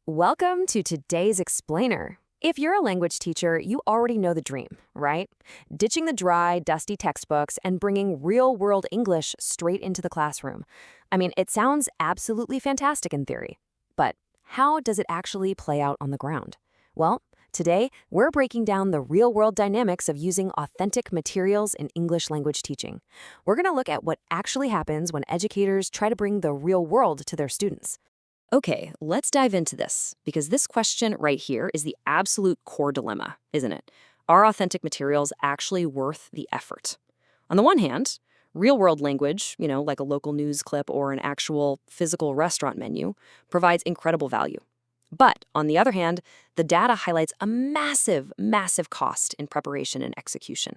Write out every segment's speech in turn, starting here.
Welcome to today's explainer. If you're a language teacher, you already know the dream, right? Ditching the dry, dusty textbooks and bringing real-world English straight into the classroom. I mean, it sounds absolutely fantastic in theory. But how does it actually play out on the ground? Well, today, we're breaking down the real-world dynamics of using authentic materials in English language teaching. We're going to look at what actually happens when educators try to bring the real world to their students. Okay, let's dive into this, because this question right here is the absolute core dilemma, isn't it? Are authentic materials actually worth the effort? On the one hand, real-world language, like a local news clip or an actual physical restaurant menu, provides incredible value. But on the other hand, the data highlights a massive, massive cost in preparation and execution.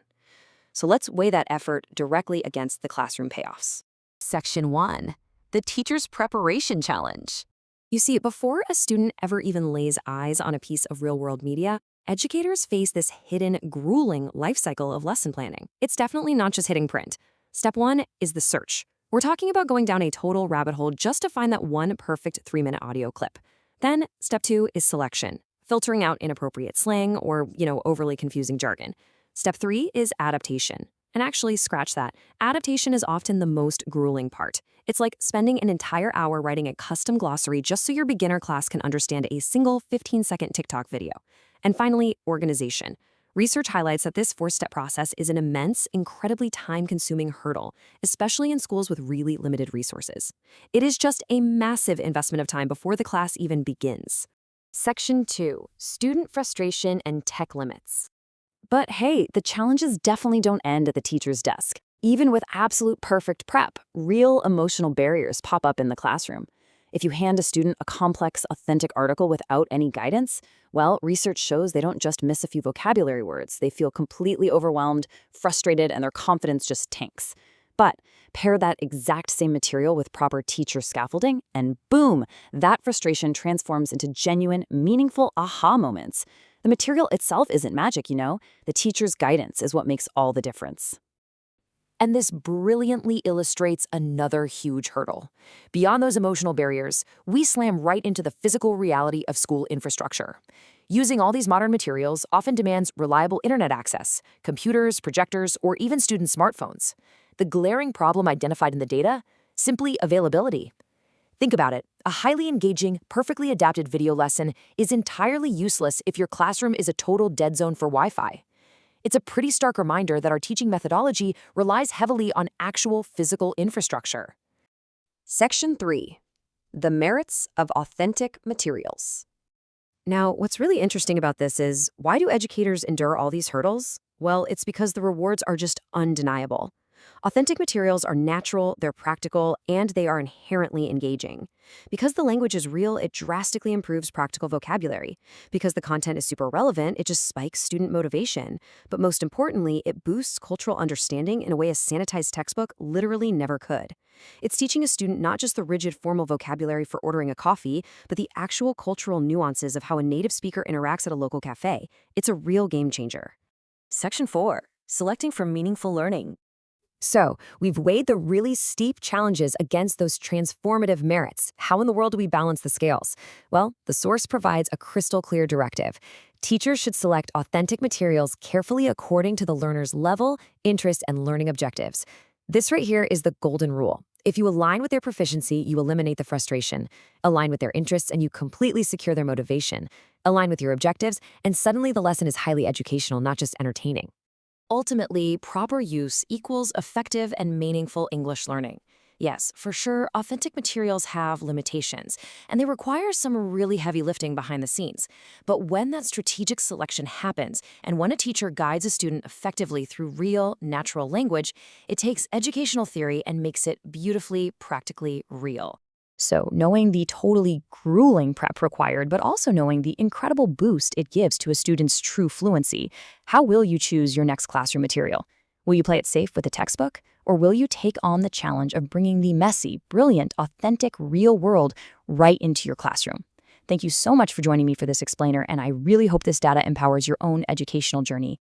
So let's weigh that effort directly against the classroom payoffs. Section 1. The Teacher's Preparation Challenge. You see, before a student ever even lays eyes on a piece of real-world media, educators face this hidden, grueling life cycle of lesson planning. It's definitely not just hitting print. Step 1 is the search. We're talking about going down a total rabbit hole just to find that one perfect 3-minute audio clip. Then, step 2 is selection, filtering out inappropriate slang or, overly confusing jargon. Step 3 is adaptation. And actually, scratch that. Adaptation is often the most grueling part. It's like spending an entire hour writing a custom glossary just so your beginner class can understand a single 15-second TikTok video. And finally, organization. Research highlights that this 4-step process is an immense, incredibly time-consuming hurdle, especially in schools with really limited resources. It is just a massive investment of time before the class even begins. Section 2. Student frustration and tech limits. But hey, the challenges definitely don't end at the teacher's desk. Even with absolute perfect prep, real emotional barriers pop up in the classroom. If you hand a student a complex, authentic article without any guidance, well, research shows they don't just miss a few vocabulary words. They feel completely overwhelmed, frustrated, and their confidence just tanks. But pair that exact same material with proper teacher scaffolding, and boom, that frustration transforms into genuine, meaningful aha moments. The material itself isn't magic, The teacher's guidance is what makes all the difference. And this brilliantly illustrates another huge hurdle. Beyond those emotional barriers, we slam right into the physical reality of school infrastructure. Using all these modern materials often demands reliable internet access, computers, projectors, or even student smartphones. The glaring problem identified in the data? Simply availability. Think about it. A highly engaging, perfectly adapted video lesson is entirely useless if your classroom is a total dead zone for Wi-Fi. It's a pretty stark reminder that our teaching methodology relies heavily on actual physical infrastructure. Section 3. The merits of authentic materials. Now, what's really interesting about this is, why do educators endure all these hurdles? Well, it's because the rewards are just undeniable. Authentic materials are natural, they're practical, and they are inherently engaging. Because the language is real, it drastically improves practical vocabulary. Because the content is super relevant, it just spikes student motivation. But most importantly, it boosts cultural understanding in a way a sanitized textbook literally never could. It's teaching a student not just the rigid formal vocabulary for ordering a coffee, but the actual cultural nuances of how a native speaker interacts at a local cafe. It's a real game changer. Section 4. Selecting for meaningful learning. So, we've weighed the really steep challenges against those transformative merits. How in the world do we balance the scales? Well, the source provides a crystal clear directive. Teachers should select authentic materials carefully according to the learner's level, interest, and learning objectives. This right here is the golden rule. If you align with their proficiency, you eliminate the frustration. Align with their interests, and you completely secure their motivation. Align with your objectives, and suddenly the lesson is highly educational, not just entertaining. Ultimately, proper use equals effective and meaningful English learning. Yes, for sure, authentic materials have limitations, and they require some really heavy lifting behind the scenes. But when that strategic selection happens, and when a teacher guides a student effectively through real, natural language, it takes educational theory and makes it beautifully, practically real. So, knowing the totally grueling prep required, but also knowing the incredible boost it gives to a student's true fluency, how will you choose your next classroom material? Will you play it safe with a textbook? Or will you take on the challenge of bringing the messy, brilliant, authentic, real world right into your classroom? Thank you so much for joining me for this explainer, and I really hope this data empowers your own educational journey.